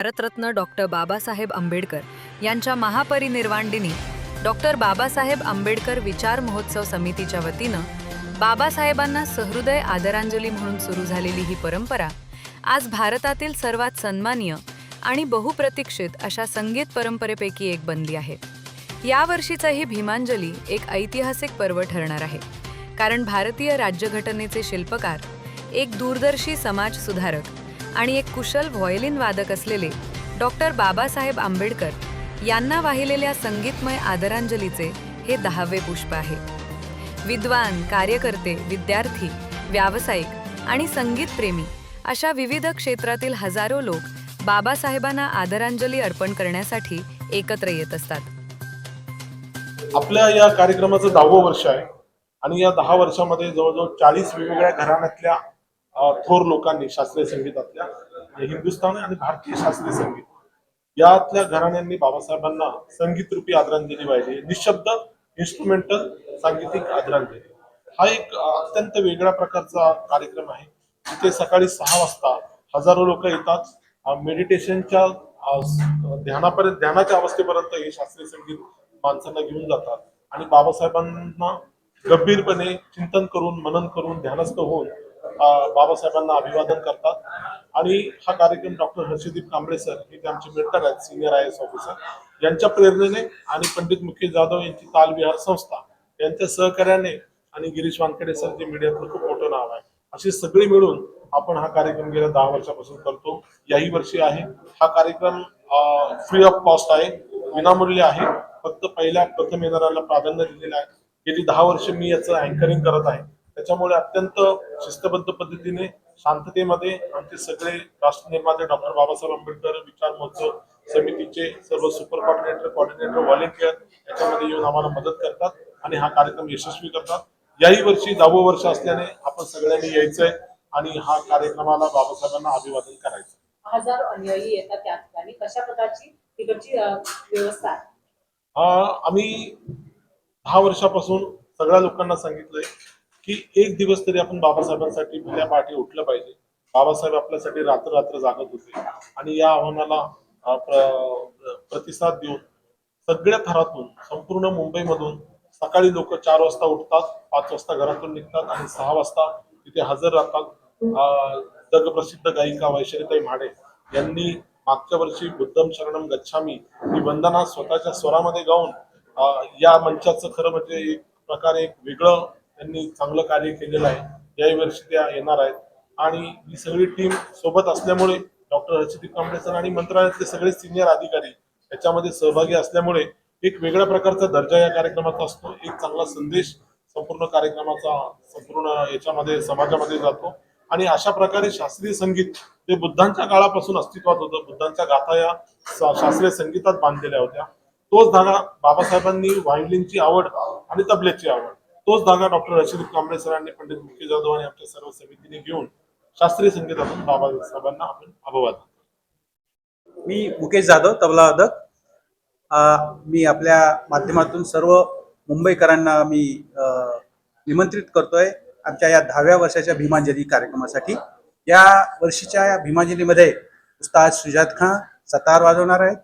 Bharat Ratna doctor Babasaheb Ambedkar यांच्या महापरिनिर्वाण दिनी doctor Babasaheb Ambedkar विचार महोत्सव समितीच्या वतीनं बाबासाहेबांना सहृदय आदरांजली म्हणून सुरू झालेली ही परंपरा आज भारतातील सर्वात सन्माननीय आणि बहुप्रतीक्षित अशा संगीत परंपरेपैकी एक बनली आहे। यावर्षीचा ही भीमांजली एक ऐतिहासिक पर्व ठरणार आहे, कारण भारतीय राज्यघटनेचे शिल्पकार, एक दूरदर्शी समाज सुधारक आणि एक कुशल व्हायोलिन वादक असलेले डॉक्टर बाबासाहेब आंबेडकर यांना वाहिलेल्या संगीतमय आदरांजलीचे हे 10वे पुष्प आहे। विद्वान, कार्यकर्ते, विद्यार्थी, व्यावसायिक आणि संगीतप्रेमी अशा विविध क्षेत्रातील हजारो लोक बाबासाहेबांना आदरांजली अर्पण करण्यासाठी एकत्र येत असतात। आपल्या या कार्यक्रमाचं 10वं वर्ष आहे आणि या 10 वर्षामध्ये जवळजवळ 40 वेगवेगळ्या घराण्यातल्या थोर लोकांनी शास्त्रीय संगीतातल्या हिंदुस्थानी आणि भारतीय शास्त्रीय संगीत यातल्या घराण्यांनी बाबासाहेबांना संगीत रूपी आदरांजली वाहिली। निशब्द इन्स्ट्रुमेंटल सांगीतिक आदरांजली हा एक अत्यंत वेगळ्या प्रकारचा कार्यक्रम आहे। तिथे सकाळी 6 वाजता हजारो लोक येतात। मेडिटेशनच्या ध्यानाच्या अवस्थेपर्यंत हे शास्त्रीय संगीत माणसांना घेऊन जातात आणि बाबासाहेबांना गंभीरपणे चिंतन करून, मनन करून, ध्यानस्थ होऊन बाबासाहेबांना अभिवादन करतात। आणि हा कार्यक्रम डॉक्टर हर्षदीप कांबळे सर हे आमचे मेंटर आहेत, सिनियर IAS ऑफिसर, यांच्या प्रेरणेने आणि पंडित मुकेश जाधव यांची तालविहार संस्था यांच्या सहकार्याने आणि गिरीश वानखेडे सर जे मीडियातलं खूप मोठं नाव आहे, अशी सगळी मिळून आपण हा कार्यक्रम गेल्या 10 वर्षापासून करतो। याही वर्षी आहे हा कार्यक्रम फ्री ऑफ कॉस्ट आहे, विनामूल्य आहे। फक्त प्रथम येणाऱ्याला प्राधान्य दिलेलं आहे। गेली 10 वर्ष मी याचं अँकरिंग करत आहे, त्याच्यामुळे अत्यंत शिस्तबद्ध पद्धतीने शांततेमध्ये आमचे सगळे राष्ट्र निर्माते डॉक्टर बाबासाहेब आंबेडकर विचार महोत्सव समितीचे सर्व सुपर कोऑर्डिनेटर, व्हॉलेंटियर याच्यामध्ये येऊन आम्हाला मदत करतात आणि हा कार्यक्रम यशस्वी करतात। याही वर्षी 10वं वर्ष असल्याने आपण सगळ्यांनी यायचंय आणि हा कार्यक्रमाला बाबासाहेबांना अभिवादन करायचं। हजारो अनुयायी येतात त्या ठिकाणी, कशा प्रकारची तिकडची व्यवस्था आहे? आम्ही 10 वर्षापासून सगळ्या लोकांना सांगितलंय की एक दिवस तरी आपण बाबासाहेबांसाठी भल्या पहाटे उठलं पाहिजे। बाबासाहेब आपल्यासाठी रात्र रात्र जागत होते आणि या आव्हानाला प्रतिसाद देऊन सगळ्या थरातून संपूर्ण मुंबईमधून सकाळी लोक 4 वाजता उठतात, 5 वाजता घरातून निघतात आणि 6 वाजता तिथे हजर राहतात। जगप्रसिद्ध गायिका वैशालीताई म्हाडे यांनी मागच्या वर्षी बुद्धम शरणम गच्छामी ही वंदना स्वतःच्या स्वरामध्ये गाऊन या मंचाचं खरं म्हणजे एक प्रकारे एक वेगळं त्यांनी चांगलं कार्य केलेलं आहे। याही वर्षी त्या येणार आहेत आणि ही सगळी टीम सोबत असल्यामुळे डॉक्टर हर्षदीप कांबळे सर आणि मंत्रालयातले सगळे सिनियर अधिकारी याच्यामध्ये सहभागी असल्यामुळे एक वेगळ्या प्रकारचा दर्जा या कार्यक्रमाचा असतो। एक चांगला संदेश संपूर्ण कार्यक्रमाचा संपूर्ण याच्यामध्ये समाजामध्ये जातो आणि अशा प्रकारे शास्त्रीय संगीत जे बुद्धांच्या काळापासून अस्तित्वात होतं, बुद्धांच्या गाथा या शास्त्रीय संगीतात बांधलेल्या होत्या। तोच धागा बाबासाहेबांनी व्हायोलिनची आवड आणि तबल्याची आवड, तोच धागा डॉक्टर हर्षदीप कांबळे सरांनी, पंडित मुकेश जाधव आणि आमच्या सर्व समितीने घेऊन शास्त्रीय संगीतातून बाबासाहेबांना आपण अभिवादन। मी मुकेश जाधव, तबला वादक। मी आपल्या माध्यमातून सर्व मुंबईकरांना मी निमंत्रित करतोय आमच्या या 10व्या वर्षाच्या भीमांजली कार्यक्रमासाठी। या वर्षीच्या या भीमांजलीमध्ये उस्ताद शुजात खान सतार वाजवणार आहेत,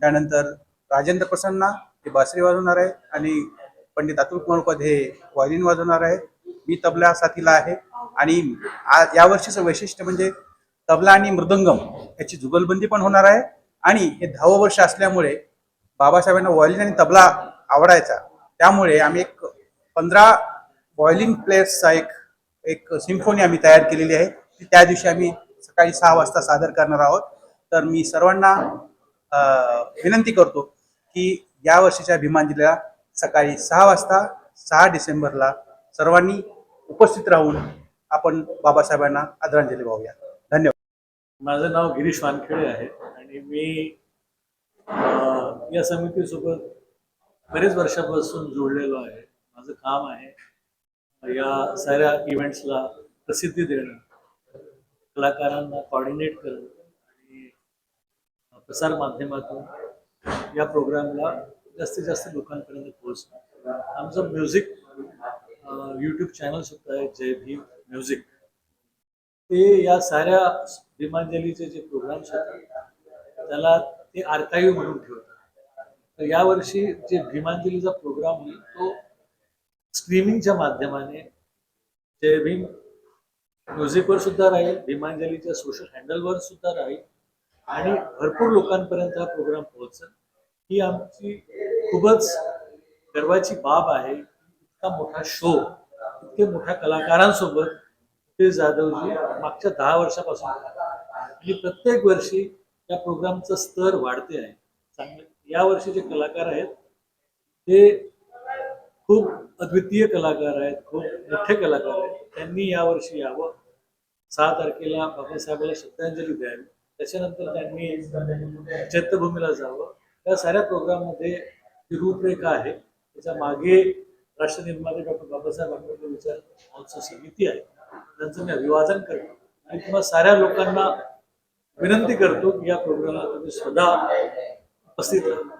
त्यानंतर राजेंद्र प्रसन्ना हे बासरी वाजवणार आहेत आणि पंडित अतुल कुमार पद हे व्हायोलिन वाजवणार आहेत। मी तबला साथीला आहे आणि यावर्षीचं वैशिष्ट्य म्हणजे तबला आणि मृदंगम याची जुगलबंदी पण होणार आहे आणि हे 10वं वर्ष असल्यामुळे बाबासाहेबांना व्हायोलिन आणि तबला आवडायचा, त्यामुळे आम्ही एक 15 व्हायोलिन प्लेयर्सचा एक सिम्फोनी आम्ही तयार केलेली आहे, ती त्या दिवशी आम्ही सकाळी 6 वाजता सादर करणार आहोत। तर मी सर्वांना विनंती करतो की या वर्षीच्या भीमांजलीला सकाळी 6 वाजता 6 डिसेंबरला सर्वांनी उपस्थित राहून आपण बाबासाहेबांना आदरांजली वाहूया। धन्यवाद। माझं नाव गिरीश वानखेडे आहे आणि मी या समितीसोबत बरेच वर्षापासून जोडलेलो आहे। माझं काम आहे या साऱ्या इव्हेंट्सला प्रसिद्धी देणं, कलाकारांना कोऑर्डिनेट करणं आणि प्रसार माध्यमातून या प्रोग्रामला जास्तीत जास्त लोकांपर्यंत पोहोचणं। आमचं म्युझिक यूट्यूब चॅनल सुद्धा आहे, जय भीम म्युझिक। ते या साऱ्या भीमांजलीचे जे प्रोग्राम्स होतात त्याला ते आर्काईव्ह म्हणून ठेवतात. तर यावर्षी जे भीमांजलीचा प्रोग्राम होईल तो स्ट्रीमिंगच्या माध्यमाने जय भीम म्युझिकवर सुद्धा राहील, भीमांजलीच्या सोशल हँडलवर सुद्धा राहील आणि भरपूर लोकांपर्यंत हा प्रोग्राम पोहोचेल. ही आमची खूपच गर्वाची बाब आहे. इतका मोठा शो, इतके मोठ्या कलाकारांसोबत ते जाधवजी मागच्या 10 वर्षापासून करतात. आणि प्रत्येक वर्षी या प्रोग्रामचं स्तर वाढते आहे. चांगले यावर्षी जे कलाकार आहेत ते खूप अद्वितीय कलाकार आहेत, खूप मोठे कलाकार आहेत. त्यांनी यावर्षी यावं, 6 तारखेला बाबासाहेबांना श्रद्धांजली द्यावी, त्याच्यानंतर त्यांनी चैत्यभूमीला जावं. या साऱ्या प्रोग्राममध्ये जी रूपरेखा आहे त्याच्या मागे राष्ट्रनिर्माते डॉक्टर बाबासाहेब आंबेडकर विचार महोत्सव समिती आहे. त्यांचं मी अभिवादन करतो आणि तुम्हा साऱ्या लोकांना विनंती करतो की या प्रोग्रामला तुम्ही स्वतः उपस्थित राहा.